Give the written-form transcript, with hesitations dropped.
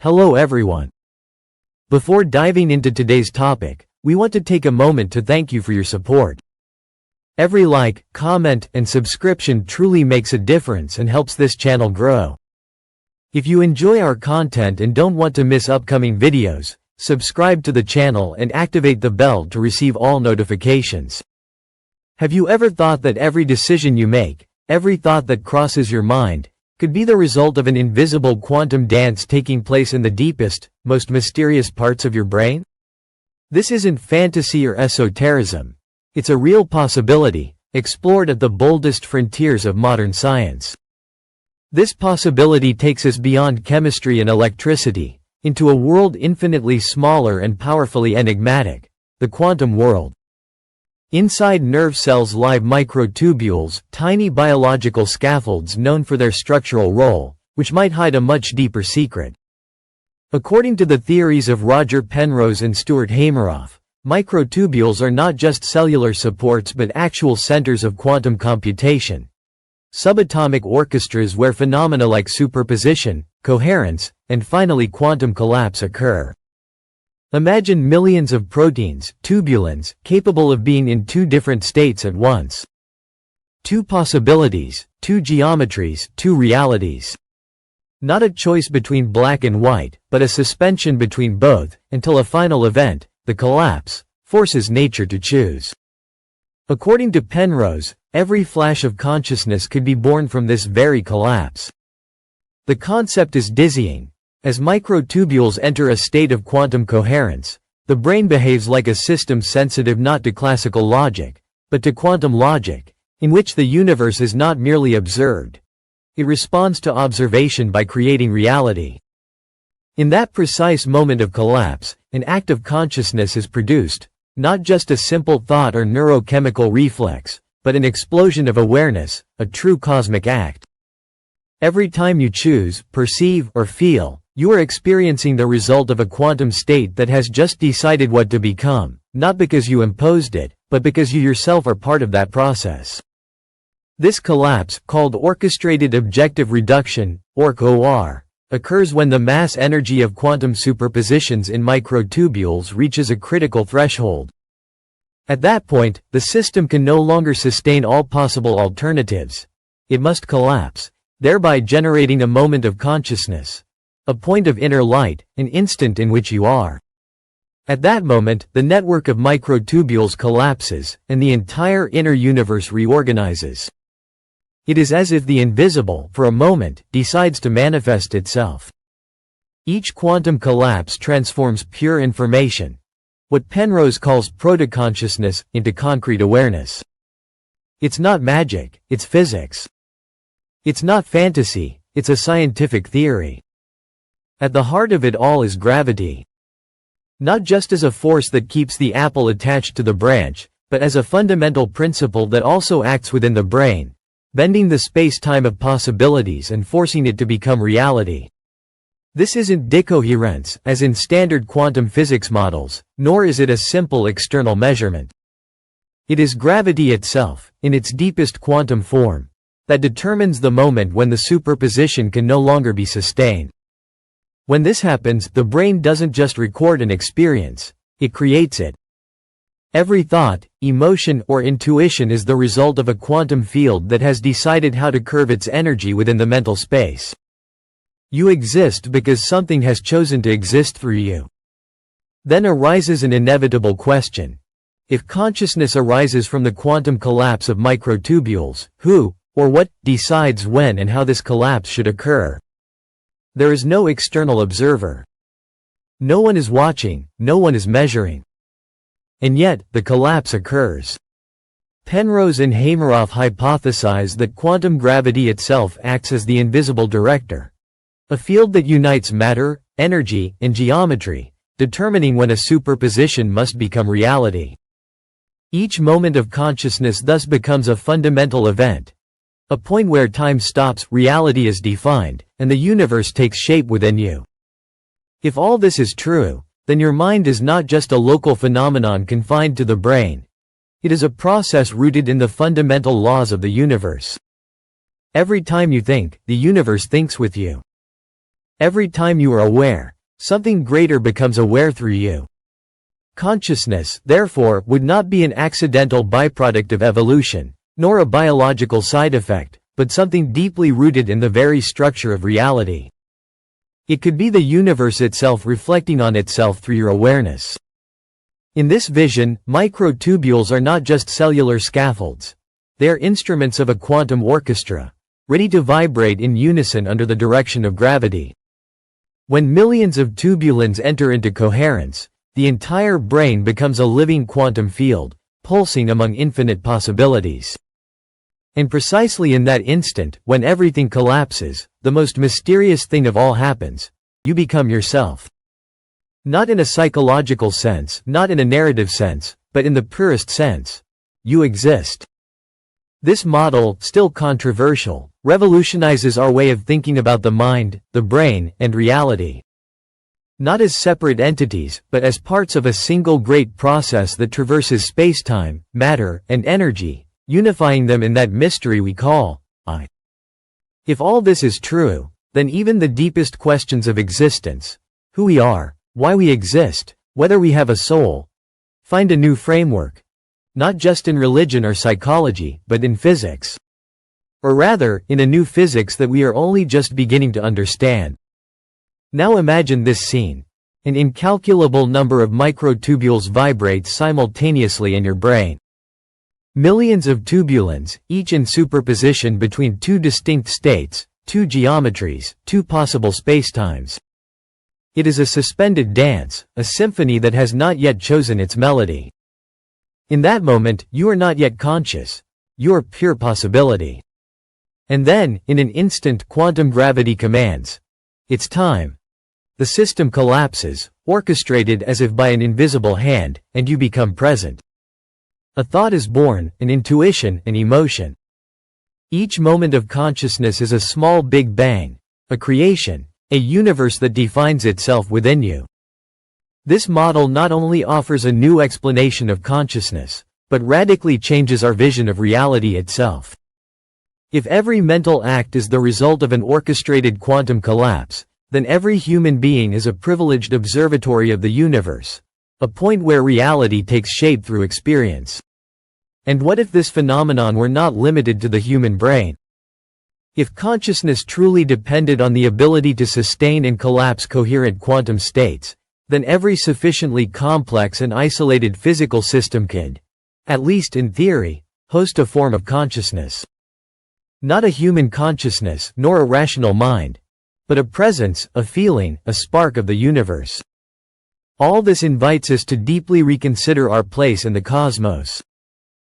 Hello everyone. Before diving into today's topic, we want to take a moment to thank you for your support. Every like, comment, and subscription truly makes a difference and helps this channel grow. If you enjoy our content and don't want to miss upcoming videos, subscribe to the channel and activate the bell to receive all notifications. Have you ever thought that every decision you make, every thought that crosses your mind, could be the result of an invisible quantum dance taking place in the deepest, most mysterious parts of your brain? This isn't fantasy or esotericism. It's a real possibility, explored at the boldest frontiers of modern science. This possibility takes us beyond chemistry and electricity, into a world infinitely smaller and powerfully enigmatic, the quantum world. Inside nerve cells lie microtubules, tiny biological scaffolds known for their structural role, which might hide a much deeper secret. According to the theories of Roger Penrose and Stuart Hameroff, microtubules are not just cellular supports but actual centers of quantum computation. Subatomic orchestras where phenomena like superposition, coherence, and finally quantum collapse occur. Imagine millions of proteins, tubulins, capable of being in two different states at once. Two possibilities, two geometries, two realities. Not a choice between black and white, but a suspension between both, until a final event, the collapse, forces nature to choose. According to Penrose, every flash of consciousness could be born from this very collapse. The concept is dizzying. As microtubules enter a state of quantum coherence, the brain behaves like a system sensitive not to classical logic, but to quantum logic, in which the universe is not merely observed. It responds to observation by creating reality. In that precise moment of collapse, an act of consciousness is produced, not just a simple thought or neurochemical reflex, but an explosion of awareness, a true cosmic act. Every time you choose, perceive, or feel, you are experiencing the result of a quantum state that has just decided what to become, not because you imposed it, but because you yourself are part of that process. This collapse, called orchestrated objective reduction, OR, occurs when the mass energy of quantum superpositions in microtubules reaches a critical threshold. At that point, the system can no longer sustain all possible alternatives. It must collapse, thereby generating a moment of consciousness. A point of inner light, an instant in which you are. At that moment, the network of microtubules collapses, and the entire inner universe reorganizes. It is as if the invisible, for a moment, decides to manifest itself. Each quantum collapse transforms pure information, what Penrose calls proto-consciousness, into concrete awareness. It's not magic, it's physics. It's not fantasy, it's a scientific theory. At the heart of it all is gravity. Not just as a force that keeps the apple attached to the branch, but as a fundamental principle that also acts within the brain, bending the space-time of possibilities and forcing it to become reality. This isn't decoherence, as in standard quantum physics models, nor is it a simple external measurement. It is gravity itself, in its deepest quantum form, that determines the moment when the superposition can no longer be sustained. When this happens, the brain doesn't just record an experience, it creates it. Every thought, emotion, or intuition is the result of a quantum field that has decided how to curve its energy within the mental space. You exist because something has chosen to exist through you. Then arises an inevitable question. If consciousness arises from the quantum collapse of microtubules, who, or what, decides when and how this collapse should occur? There is no external observer. No one is watching, no one is measuring. And yet, the collapse occurs. Penrose and Hameroff hypothesize that quantum gravity itself acts as the invisible director. A field that unites matter, energy, and geometry, determining when a superposition must become reality. Each moment of consciousness thus becomes a fundamental event. A point where time stops, reality is defined, and the universe takes shape within you. If all this is true, then your mind is not just a local phenomenon confined to the brain. It is a process rooted in the fundamental laws of the universe. Every time you think, the universe thinks with you. Every time you are aware, something greater becomes aware through you. Consciousness, therefore, would not be an accidental byproduct of evolution, nor a biological side effect, but something deeply rooted in the very structure of reality. It could be the universe itself reflecting on itself through your awareness. In this vision, microtubules are not just cellular scaffolds. They are instruments of a quantum orchestra, ready to vibrate in unison under the direction of gravity. When millions of tubulins enter into coherence, the entire brain becomes a living quantum field, pulsing among infinite possibilities. And precisely in that instant, when everything collapses, the most mysterious thing of all happens. You become yourself. Not in a psychological sense, not in a narrative sense, but in the purest sense. You exist. This model, still controversial, revolutionizes our way of thinking about the mind, the brain, and reality. Not as separate entities, but as parts of a single great process that traverses space-time, matter, and energy, unifying them in that mystery we call I. If all this is true, then even the deepest questions of existence, who we are, why we exist, whether we have a soul, find a new framework. Not just in religion or psychology, but in physics. Or rather, in a new physics that we are only just beginning to understand. Now imagine this scene. An incalculable number of microtubules vibrate simultaneously in your brain. Millions of tubulins, each in superposition between two distinct states, two geometries, two possible spacetimes. It is a suspended dance, a symphony that has not yet chosen its melody. In that moment, you are not yet conscious. You are pure possibility. And then, in an instant, quantum gravity commands. It's time. The system collapses, orchestrated as if by an invisible hand, and you become present. A thought is born, an intuition, an emotion. Each moment of consciousness is a small Big Bang, a creation, a universe that defines itself within you. This model not only offers a new explanation of consciousness, but radically changes our vision of reality itself. If every mental act is the result of an orchestrated quantum collapse, then every human being is a privileged observatory of the universe, a point where reality takes shape through experience. And what if this phenomenon were not limited to the human brain? If consciousness truly depended on the ability to sustain and collapse coherent quantum states, then every sufficiently complex and isolated physical system could, at least in theory, host a form of consciousness. Not a human consciousness, nor a rational mind, but a presence, a feeling, a spark of the universe. All this invites us to deeply reconsider our place in the cosmos.